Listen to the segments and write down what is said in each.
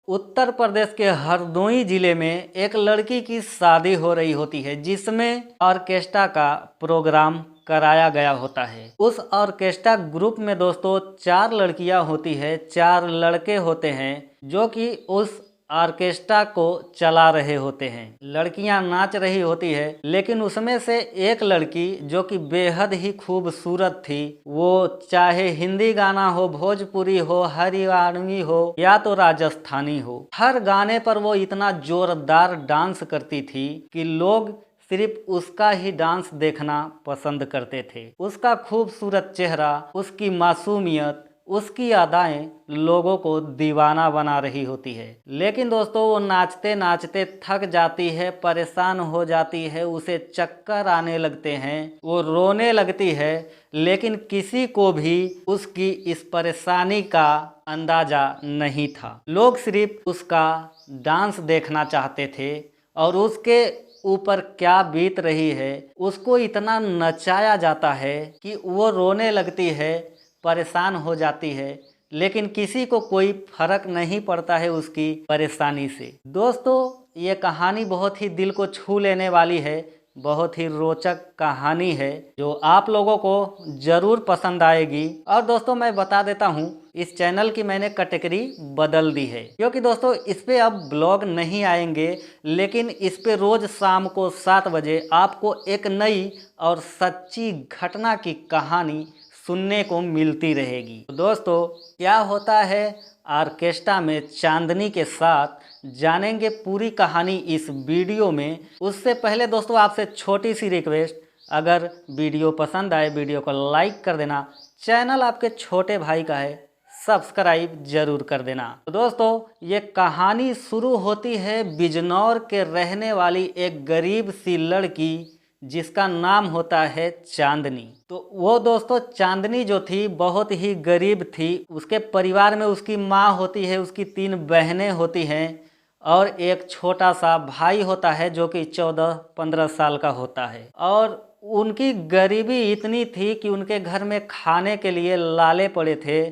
उत्तर प्रदेश के हरदोई जिले में एक लड़की की शादी हो रही होती है, जिसमें ऑर्केस्ट्रा का प्रोग्राम कराया गया होता है। उस ऑर्केस्ट्रा ग्रुप में दोस्तों 4 लड़कियां होती है, 4 लड़के होते हैं जो कि उस ऑर्केस्ट्रा को चला रहे होते हैं। लड़कियां नाच रही होती है, लेकिन उसमें से एक लड़की जो कि बेहद ही खूबसूरत थी, वो चाहे हिंदी गाना हो, भोजपुरी हो, हरियाणवी हो या तो राजस्थानी हो, हर गाने पर वो इतना जोरदार डांस करती थी कि लोग सिर्फ उसका ही डांस देखना पसंद करते थे। उसका खूबसूरत चेहरा, उसकी मासूमियत, उसकी अदाएं लोगों को दीवाना बना रही होती है। लेकिन दोस्तों वो नाचते नाचते थक जाती है, परेशान हो जाती है, उसे चक्कर आने लगते हैं, वो रोने लगती है, लेकिन किसी को भी उसकी इस परेशानी का अंदाजा नहीं था। लोग सिर्फ उसका डांस देखना चाहते थे और उसके ऊपर क्या बीत रही है उसको इतना नचाया जाता है कि वो रोने लगती है, परेशान हो जाती है, लेकिन किसी को कोई फर्क नहीं पड़ता है उसकी परेशानी से। दोस्तों ये कहानी बहुत ही दिल को छू लेने वाली है, बहुत ही रोचक कहानी है जो आप लोगों को ज़रूर पसंद आएगी। और दोस्तों मैं बता देता हूँ, इस चैनल की मैंने कैटेगरी बदल दी है, क्योंकि दोस्तों इस पे अब ब्लॉग नहीं आएंगे, लेकिन इस पे रोज़ शाम को 7 बजे आपको एक नई और सच्ची घटना की कहानी सुनने को मिलती रहेगी। तो दोस्तों क्या होता है ऑर्केस्ट्रा में चांदनी के साथ, जानेंगे पूरी कहानी इस वीडियो में। उससे पहले दोस्तों आपसे छोटी सी रिक्वेस्ट, अगर वीडियो पसंद आए वीडियो को लाइक कर देना, चैनल आपके छोटे भाई का है, सब्सक्राइब जरूर कर देना। तो दोस्तों ये कहानी शुरू होती है बिजनौर के रहने वाली एक गरीब सी लड़की जिसका नाम होता है चांदनी। तो वो दोस्तों चांदनी जो थी बहुत ही गरीब थी। उसके परिवार में उसकी माँ होती है, उसकी 3 बहनें होती हैं और एक छोटा सा भाई होता है जो कि 14-15 साल का होता है। और उनकी गरीबी इतनी थी कि उनके घर में खाने के लिए लाले पड़े थे।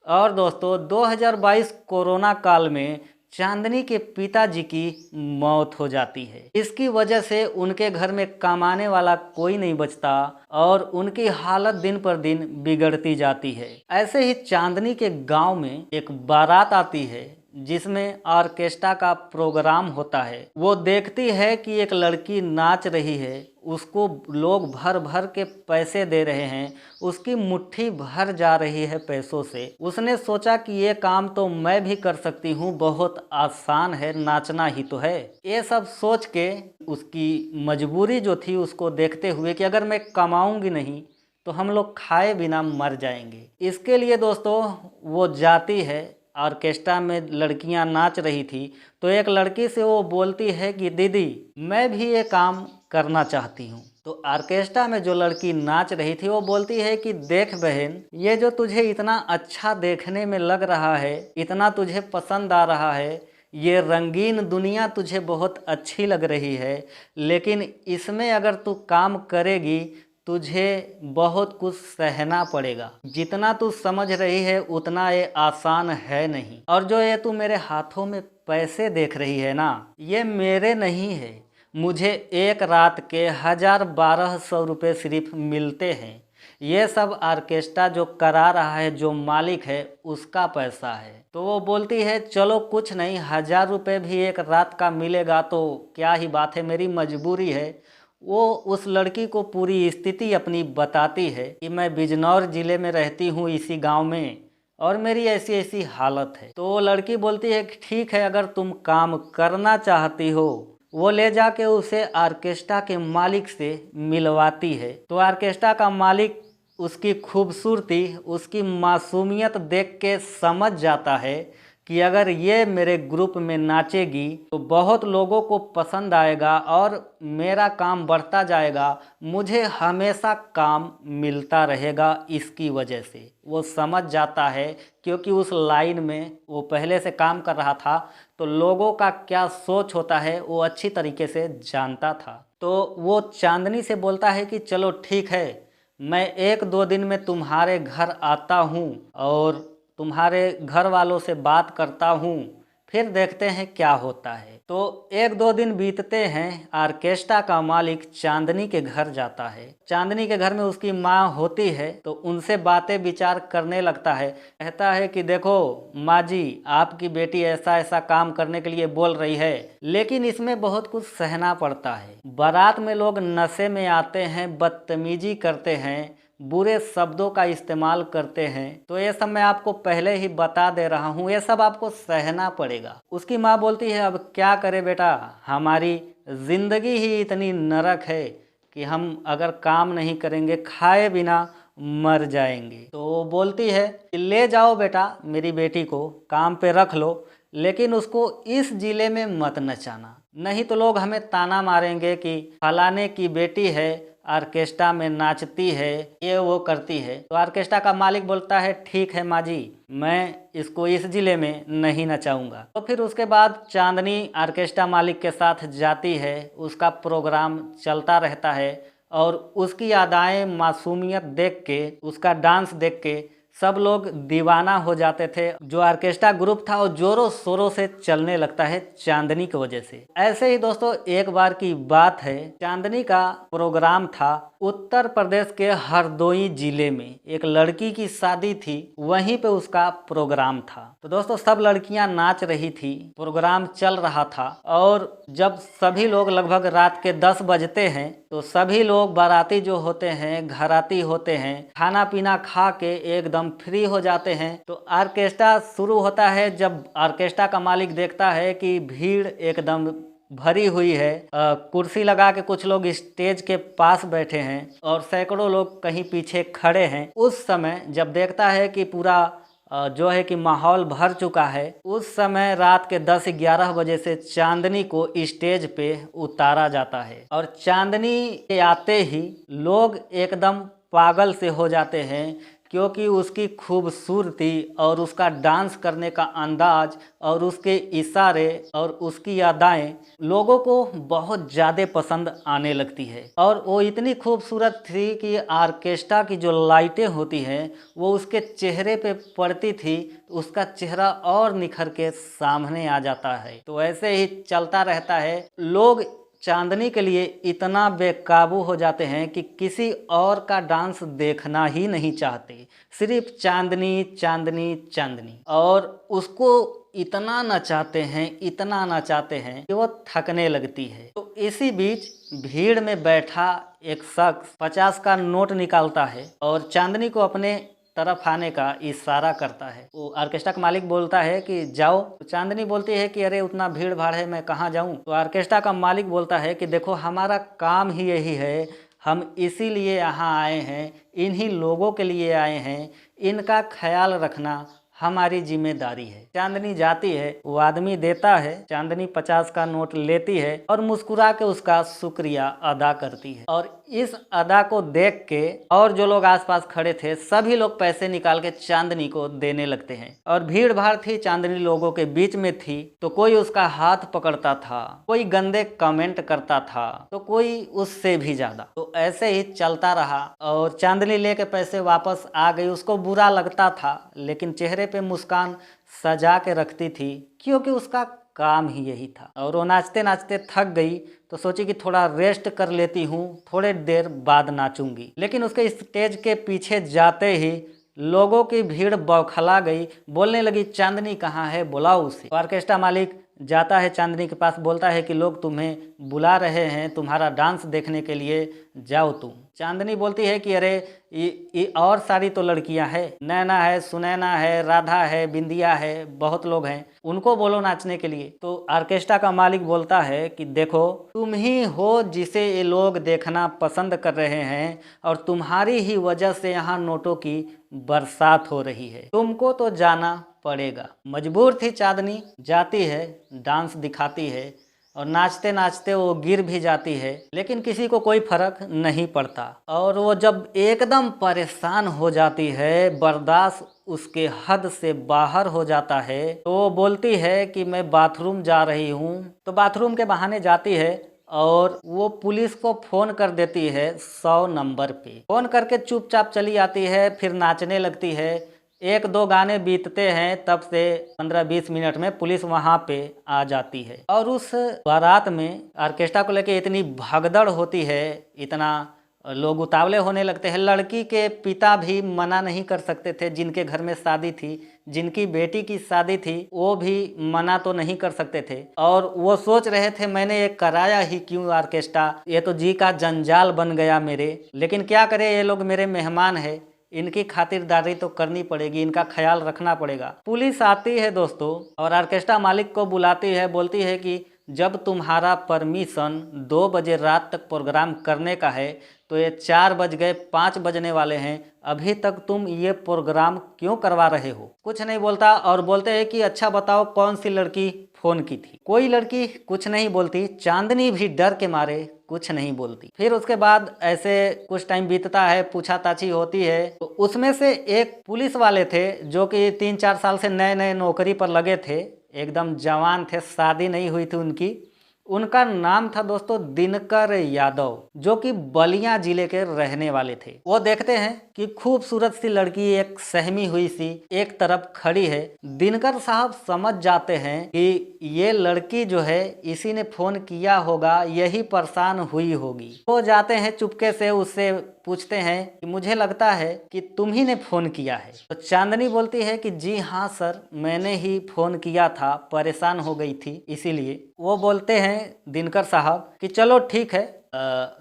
और दोस्तों 2022 कोरोना काल में चांदनी के पिताजी की मौत हो जाती है। इसकी वजह से उनके घर में कमाने वाला कोई नहीं बचता और उनकी हालत दिन पर दिन बिगड़ती जाती है। ऐसे ही चांदनी के गांव में एक बारात आती है जिसमें ऑर्केस्ट्रा का प्रोग्राम होता है। वो देखती है कि एक लड़की नाच रही है, उसको लोग भर भर के पैसे दे रहे हैं, उसकी मुट्ठी भर जा रही है पैसों से। उसने सोचा कि ये काम तो मैं भी कर सकती हूँ, बहुत आसान है, नाचना ही तो है। ये सब सोच के उसकी मजबूरी जो थी उसको देखते हुए कि अगर मैं कमाऊंगी नहीं तो हम लोग खाए बिना मर जाएंगे, इसके लिए दोस्तों वो जाती है। ऑर्केस्ट्रा में लड़कियां नाच रही थी तो एक लड़की से वो बोलती है कि दीदी मैं भी ये काम करना चाहती हूँ। तो ऑर्केस्ट्रा में जो लड़की नाच रही थी वो बोलती है कि देख बहन, ये जो तुझे इतना अच्छा देखने में लग रहा है, इतना तुझे पसंद आ रहा है, ये रंगीन दुनिया तुझे बहुत अच्छी लग रही है, लेकिन इसमें अगर तू काम करेगी तुझे बहुत कुछ सहना पड़ेगा। जितना तू समझ रही है उतना ये आसान है नहीं। और जो ये तू मेरे हाथों में पैसे देख रही है ना, ये मेरे नहीं है, मुझे एक रात के 1000-1200 रुपये सिर्फ मिलते हैं। ये सब ऑर्केस्ट्रा जो करा रहा है, जो मालिक है, उसका पैसा है। तो वो बोलती है चलो कुछ नहीं, 1000 रुपये भी एक रात का मिलेगा तो क्या ही बात है, मेरी मजबूरी है। वो उस लड़की को पूरी स्थिति अपनी बताती है कि मैं बिजनौर ज़िले में रहती हूँ, इसी गांव में, और मेरी ऐसी ऐसी हालत है। तो वो लड़की बोलती है कि ठीक है, अगर तुम काम करना चाहती हो। वो ले जाके उसे ऑर्केस्ट्रा के मालिक से मिलवाती है। तो ऑर्केस्ट्रा का मालिक उसकी खूबसूरती, उसकी मासूमियत देख के समझ जाता है कि अगर ये मेरे ग्रुप में नाचेगी तो बहुत लोगों को पसंद आएगा और मेरा काम बढ़ता जाएगा, मुझे हमेशा काम मिलता रहेगा। इसकी वजह से वो समझ जाता है, क्योंकि उस लाइन में वो पहले से काम कर रहा था, तो लोगों का क्या सोच होता है वो अच्छी तरीके से जानता था। तो वो चांदनी से बोलता है कि चलो ठीक है, मैं 1-2 दिन में तुम्हारे घर आता हूँ और तुम्हारे घर वालों से बात करता हूँ, फिर देखते हैं क्या होता है। तो 1-2 दिन बीतते हैं, ऑर्केस्ट्रा का मालिक चांदनी के घर जाता है। चांदनी के घर में उसकी माँ होती है, तो उनसे बातें विचार करने लगता है। कहता है कि देखो माँ जी, आपकी बेटी ऐसा ऐसा काम करने के लिए बोल रही है, लेकिन इसमें बहुत कुछ सहना पड़ता है। बारात में लोग नशे में आते हैं, बदतमीजी करते हैं, बुरे शब्दों का इस्तेमाल करते हैं, तो ये सब मैं आपको पहले ही बता दे रहा हूँ, ये सब आपको सहना पड़ेगा। उसकी माँ बोलती है, अब क्या करे बेटा, हमारी जिंदगी ही इतनी नरक है कि हम अगर काम नहीं करेंगे, खाए बिना मर जाएंगे। तो वो बोलती है कि ले जाओ बेटा मेरी बेटी को, काम पे रख लो, लेकिन उसको इस जिले में मत नचाना, नहीं तो लोग हमें ताना मारेंगे कि फलाने की बेटी है, ऑर्केस्ट्रा में नाचती है, ये वो करती है। तो ऑर्केस्ट्रा का मालिक बोलता है ठीक है माँ जी, मैं इसको इस जिले में नहीं नचाऊंगा। तो फिर उसके बाद चांदनी ऑर्केस्ट्रा मालिक के साथ जाती है, उसका प्रोग्राम चलता रहता है और उसकी अदाएं, मासूमियत देख के, उसका डांस देख के सब लोग दीवाना हो जाते थे। जो ऑर्केस्ट्रा ग्रुप था वो जोरों शोरों से चलने लगता है चांदनी की वजह से। ऐसे ही दोस्तों एक बार की बात है, चांदनी का प्रोग्राम था उत्तर प्रदेश के हरदोई जिले में। एक लड़की की शादी थी, वहीं पे उसका प्रोग्राम था। तो दोस्तों सब लड़कियां नाच रही थी, प्रोग्राम चल रहा था, और जब सभी लोग लगभग रात के 10 बजते हैं तो सभी लोग बाराती जो होते हैं, घराती होते हैं, खाना पीना खा के एकदम फ्री हो जाते हैं। तो ऑर्केस्ट्रा शुरू होता है। जब ऑर्केस्ट्रा का मालिक देखता है कि भीड़ एकदम भरी हुई है, कुर्सी लगा के कुछ लोग स्टेज के पास बैठे हैं और सैकड़ों लोग कहीं पीछे खड़े हैं, उस समय जब देखता है कि पूरा जो है कि माहौल भर चुका है, उस समय रात के 10-11 बजे से चांदनी को स्टेज पे उतारा जाता है। और चांदनी के आते ही लोग एकदम पागल से हो जाते हैं, क्योंकि उसकी खूबसूरती और उसका डांस करने का अंदाज और उसके इशारे और उसकी अदाएं लोगों को बहुत ज़्यादा पसंद आने लगती है। और वो इतनी खूबसूरत थी कि ऑर्केस्ट्रा की जो लाइटें होती हैं वो उसके चेहरे पे पड़ती थी, उसका चेहरा और निखर के सामने आ जाता है। तो ऐसे ही चलता रहता है। लोग चांदनी के लिए इतना बेकाबू हो जाते हैं कि किसी और का डांस देखना ही नहीं चाहते, सिर्फ चांदनी चांदनी चांदनी। और उसको इतना नचाते हैं, इतना नचाते हैं कि वो थकने लगती है। तो इसी बीच भीड़ में बैठा एक शख्स 50 का नोट निकालता है और चांदनी को अपने तरफ आने का इशारा करता है। वो ऑर्केस्ट्रा का मालिक बोलता है कि जाओ। तो चांदनी बोलती है कि अरे उतना भीड़ भाड़ है, मैं कहाँ जाऊँ। तो ऑर्केस्ट्रा का मालिक बोलता है कि देखो हमारा काम ही यही है, हम इसीलिए यहाँ आए हैं, इन्हीं लोगों के लिए आए हैं, इनका ख्याल रखना हमारी जिम्मेदारी है। चांदनी जाती है, वो आदमी देता है, चांदनी 50 का नोट लेती है और मुस्कुरा के उसका शुक्रिया अदा करती है। और इस अदा को देख के और जो लोग आसपास खड़े थे सभी लोग पैसे निकाल के चांदनी को देने लगते हैं। और भीड़ भाड़ थी, चांदनी लोगों के बीच में थी, तो कोई उसका हाथ पकड़ता था, कोई गंदे कमेंट करता था, तो कोई उससे भी ज्यादा। तो ऐसे ही चलता रहा और चांदनी लेके पैसे वापस आ गई। उसको बुरा लगता था, लेकिन चेहरे पे मुस्कान सजा के रखती थी, क्योंकि उसका काम ही यही था। और वो नाचते नाचते थक गई तो सोची कि थोड़ा रेस्ट कर लेती हूँ, थोड़े देर बाद नाचूंगी। लेकिन उसके स्टेज के पीछे जाते ही लोगों की भीड़ बौखला गई, बोलने लगी चांदनी कहाँ है, बुलाओ उसे। ऑर्केस्ट्रा मालिक जाता है चांदनी के पास, बोलता है कि लोग तुम्हें बुला रहे हैं तुम्हारा डांस देखने के लिए, जाओ तुम। चांदनी बोलती है कि अरे ये और सारी तो लड़कियां हैं, नैना है, सुनैना है, राधा है, बिंदिया है, बहुत लोग हैं, उनको बोलो नाचने के लिए। तो ऑर्केस्ट्रा का मालिक बोलता है कि देखो तुम ही हो जिसे ये लोग देखना पसंद कर रहे हैं और तुम्हारी ही वजह से यहाँ नोटों की बरसात हो रही है, तुमको तो जाना पड़ेगा। मजबूर थी चांदनी, जाती है, डांस दिखाती है और नाचते नाचते वो गिर भी जाती है, लेकिन किसी को कोई फर्क नहीं पड़ता। और वो जब एकदम परेशान हो जाती है, बर्दाश्त उसके हद से बाहर हो जाता है, तो वो बोलती है कि मैं बाथरूम जा रही हूँ। तो बाथरूम के बहाने जाती है और वो पुलिस को फ़ोन कर देती है 100 नंबर पे। फ़ोन करके चुपचाप चली आती है, फिर नाचने लगती है। एक दो गाने बीतते हैं तब से 15-20 मिनट में पुलिस वहां पे आ जाती है और उस बारात में ऑर्केस्ट्रा को लेके इतनी भगदड़ होती है, इतना लोग उतावले होने लगते हैं। लड़की के पिता भी मना नहीं कर सकते थे, जिनके घर में शादी थी, जिनकी बेटी की शादी थी, वो भी मना तो नहीं कर सकते थे और वो सोच रहे थे मैंने ये कराया ही क्यों ऑर्केस्ट्रा, ये तो जी का जंजाल बन गया मेरे। लेकिन क्या करें, ये लोग मेरे मेहमान है, इनकी खातिरदारी तो करनी पड़ेगी, इनका ख्याल रखना पड़ेगा। पुलिस आती है दोस्तों और ऑर्केस्ट्रा मालिक को बुलाती है, बोलती है कि जब तुम्हारा परमिशन 2 बजे रात तक प्रोग्राम करने का है तो ये 4 बज गए, 5 बजने वाले हैं, अभी तक तुम ये प्रोग्राम क्यों करवा रहे हो। कुछ नहीं बोलता और बोलते हैं कि अच्छा बताओ कौन सी लड़की फोन की थी। कोई लड़की कुछ नहीं बोलती, चांदनी भी डर के मारे कुछ नहीं बोलती। फिर उसके बाद ऐसे कुछ टाइम बीतता है, पूछाताछी होती है तो उसमें से एक पुलिस वाले थे जो कि 3-4 साल से नए नए नौकरी पर लगे थे, एकदम जवान थे, शादी नहीं हुई थी उनकी। उनका नाम था दोस्तों दिनकर यादव, जो कि बलिया जिले के रहने वाले थे। वो देखते हैं कि खूबसूरत सी लड़की एक सहमी हुई सी एक तरफ खड़ी है। दिनकर साहब समझ जाते हैं कि ये लड़की जो है इसी ने फोन किया होगा, यही परेशान हुई होगी। तो जाते हैं चुपके से, उससे पूछते हैं कि मुझे लगता है कि तुम ही ने फोन किया है। तो चांदनी बोलती है कि जी हाँ सर, मैंने ही फोन किया था, परेशान हो गई थी इसीलिए। वो बोलते हैं दिनकर साहब कि चलो ठीक है,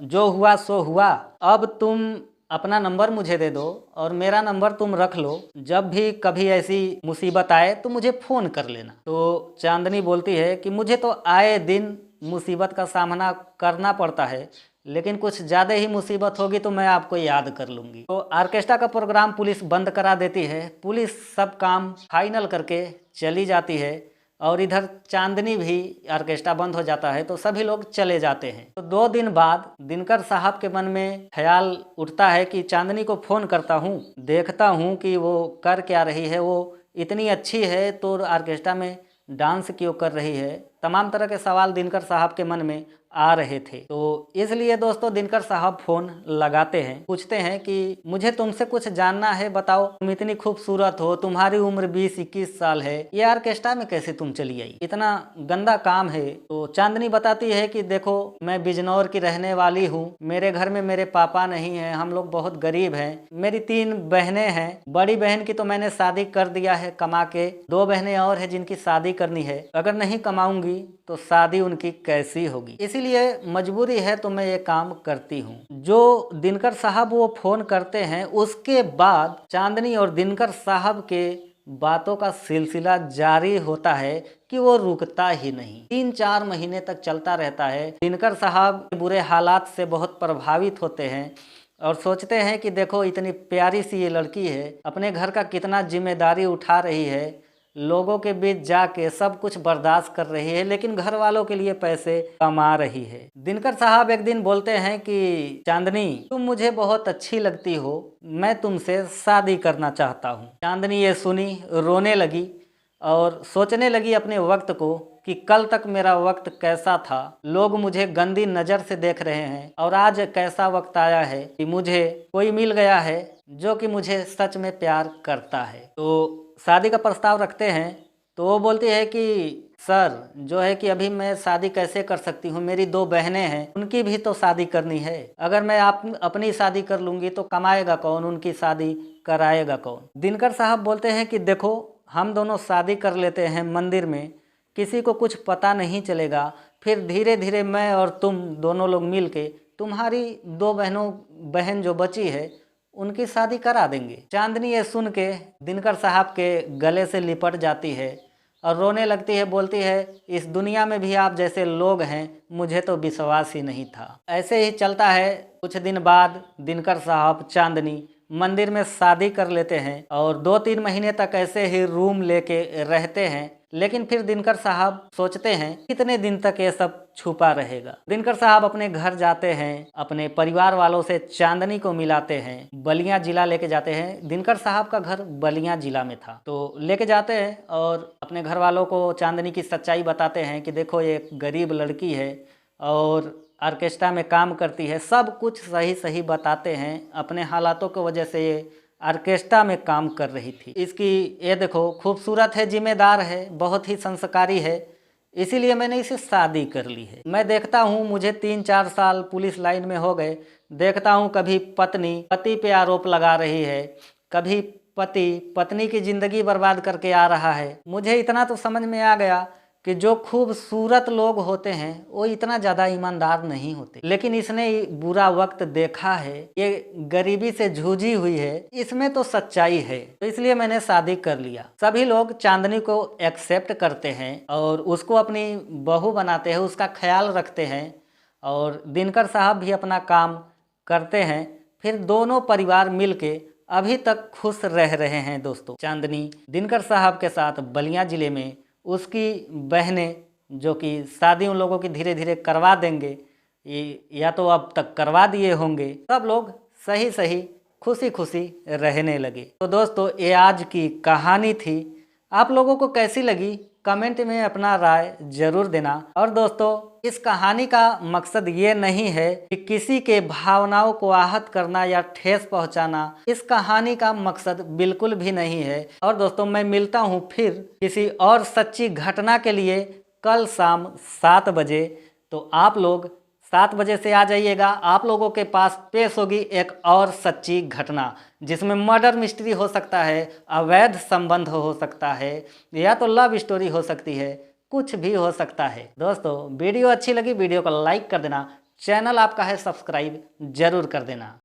जो हुआ सो हुआ, अब तुम अपना नंबर मुझे दे दो और मेरा नंबर तुम रख लो, जब भी कभी ऐसी मुसीबत आए तो मुझे फ़ोन कर लेना। तो चांदनी बोलती है कि मुझे तो आए दिन मुसीबत का सामना करना पड़ता है, लेकिन कुछ ज़्यादा ही मुसीबत होगी तो मैं आपको याद कर लूँगी। तो ऑर्केस्ट्रा का प्रोग्राम पुलिस बंद करा देती है, पुलिस सब काम फाइनल करके चली जाती है और इधर चांदनी भी ऑर्केस्ट्रा बंद हो जाता है तो सभी लोग चले जाते हैं। तो 2 दिन बाद दिनकर साहब के मन में ख्याल उठता है कि चांदनी को फ़ोन करता हूँ, देखता हूँ कि वो कर क्या रही है, वो इतनी अच्छी है तो ऑर्केस्ट्रा में डांस क्यों कर रही है। तमाम तरह के सवाल दिनकर साहब के मन में आ रहे थे। तो इसलिए दोस्तों दिनकर साहब फोन लगाते हैं, पूछते हैं कि मुझे तुमसे कुछ जानना है, बताओ तुम इतनी खूबसूरत हो, तुम्हारी उम्र 20-21 साल है, ये ऑर्केस्ट्रा में कैसे तुम चली आई, इतना गंदा काम है। तो चांदनी बताती है कि देखो मैं बिजनौर की रहने वाली हूँ, मेरे घर में मेरे पापा नहीं है, हम लोग बहुत गरीब हैं, मेरी 3 बहनें हैं, बड़ी बहन की तो मैंने शादी कर दिया है कमा के, 2 बहनें और है जिनकी शादी करनी है, अगर नहीं कमाऊंगी तो शादी उनकी कैसी होगी, इसीलिए मजबूरी है तो मैं ये काम करती हूँ। जो दिनकर साहब वो फोन करते हैं, उसके बाद चांदनी और दिनकर साहब के बातों का सिलसिला जारी होता है कि वो रुकता ही नहीं, 3-4 महीने तक चलता रहता है। दिनकर साहब बुरे हालात से बहुत प्रभावित होते हैं और सोचते हैं कि देखो इतनी प्यारी सी ये लड़की है, अपने घर का कितना जिम्मेदारी उठा रही है, लोगों के बीच जाके सब कुछ बर्दाश्त कर रही है, लेकिन घर वालों के लिए पैसे कमा रही है। दिनकर साहब एक दिन बोलते हैं कि चांदनी तुम मुझे बहुत अच्छी लगती हो, मैं तुमसे शादी करना चाहता हूँ। चांदनी ये सुनी, रोने लगी और सोचने लगी अपने वक्त को कि कल तक मेरा वक्त कैसा था, लोग मुझे गंदी नज़र से देख रहे हैं और आज कैसा वक्त आया है कि मुझे कोई मिल गया है जो कि मुझे सच में प्यार करता है। तो शादी का प्रस्ताव रखते हैं तो वो बोलती है कि सर जो है कि अभी मैं शादी कैसे कर सकती हूँ, मेरी 2 बहनें हैं, उनकी भी तो शादी करनी है, अगर मैं अपनी शादी कर लूँगी तो कमाएगा कौन, उनकी शादी कराएगा कौन। दिनकर साहब बोलते हैं कि देखो हम दोनों शादी कर लेते हैं मंदिर में, किसी को कुछ पता नहीं चलेगा, फिर धीरे धीरे मैं और तुम दोनों लोग मिल के तुम्हारी 2 बहन जो बची है उनकी शादी करा देंगे। चांदनी ये सुन के दिनकर साहब के गले से लिपट जाती है और रोने लगती है, बोलती है इस दुनिया में भी आप जैसे लोग हैं, मुझे तो विश्वास ही नहीं था। ऐसे ही चलता है। कुछ दिन बाद दिनकर साहब चांदनी मंदिर में शादी कर लेते हैं और 2-3 महीने तक ऐसे ही रूम लेके रहते हैं। लेकिन फिर दिनकर साहब सोचते हैं कितने दिन तक ये सब छुपा रहेगा। दिनकर साहब अपने घर जाते हैं, अपने परिवार वालों से चांदनी को मिलाते हैं, बलिया जिला लेके जाते हैं। दिनकर साहब का घर बलिया जिला में था, तो लेके जाते हैं और अपने घर वालों को चांदनी की सच्चाई बताते हैं कि देखो ये एक गरीब लड़की है और ऑर्केस्ट्रा में काम करती है, सब कुछ सही सही बताते हैं। अपने हालातों की वजह से ये ऑर्केस्ट्रा में काम कर रही थी। इसकी ये देखो खूबसूरत है, जिम्मेदार है, बहुत ही संस्कारी है, इसीलिए मैंने इसे शादी कर ली है। मैं देखता हूँ, मुझे 3-4 साल पुलिस लाइन में हो गए, देखता हूँ कभी पत्नी पति पे आरोप लगा रही है, कभी पति पत्नी की ज़िंदगी बर्बाद करके आ रहा है। मुझे इतना तो समझ में आ गया कि जो खूबसूरत लोग होते हैं वो इतना ज़्यादा ईमानदार नहीं होते। लेकिन इसने बुरा वक्त देखा है, ये गरीबी से जूझी हुई है, इसमें तो सच्चाई है, तो इसलिए मैंने शादी कर लिया। सभी लोग चांदनी को एक्सेप्ट करते हैं और उसको अपनी बहू बनाते हैं, उसका ख्याल रखते हैं, और दिनकर साहब भी अपना काम करते हैं। फिर दोनों परिवार मिलके अभी तक खुश रह रहे हैं। दोस्तों, चांदनी दिनकर साहब के साथ बलिया जिले में उसकी बहनें, जो कि शादी उन लोगों की धीरे धीरे करवा देंगे, या तो अब तक करवा दिए होंगे, सब लोग सही सही खुशी खुशी रहने लगे। तो दोस्तों, ये आज की कहानी थी। आप लोगों को कैसी लगी कमेंट में अपना राय जरूर देना। और दोस्तों, इस कहानी का मकसद ये नहीं है कि किसी के भावनाओं को आहत करना या ठेस पहुंचाना। इस कहानी का मकसद बिल्कुल भी नहीं है। और दोस्तों, मैं मिलता हूं फिर किसी और सच्ची घटना के लिए कल शाम 7 बजे। तो आप लोग 7 बजे से आ जाइएगा। आप लोगों के पास पेश होगी एक और सच्ची घटना, जिसमें मर्डर मिस्ट्री हो सकता है, अवैध संबंध हो सकता है, या तो लव स्टोरी हो सकती है, कुछ भी हो सकता है। दोस्तों, वीडियो अच्छी लगी वीडियो को लाइक कर देना, चैनल आपका है सब्सक्राइब जरूर कर देना।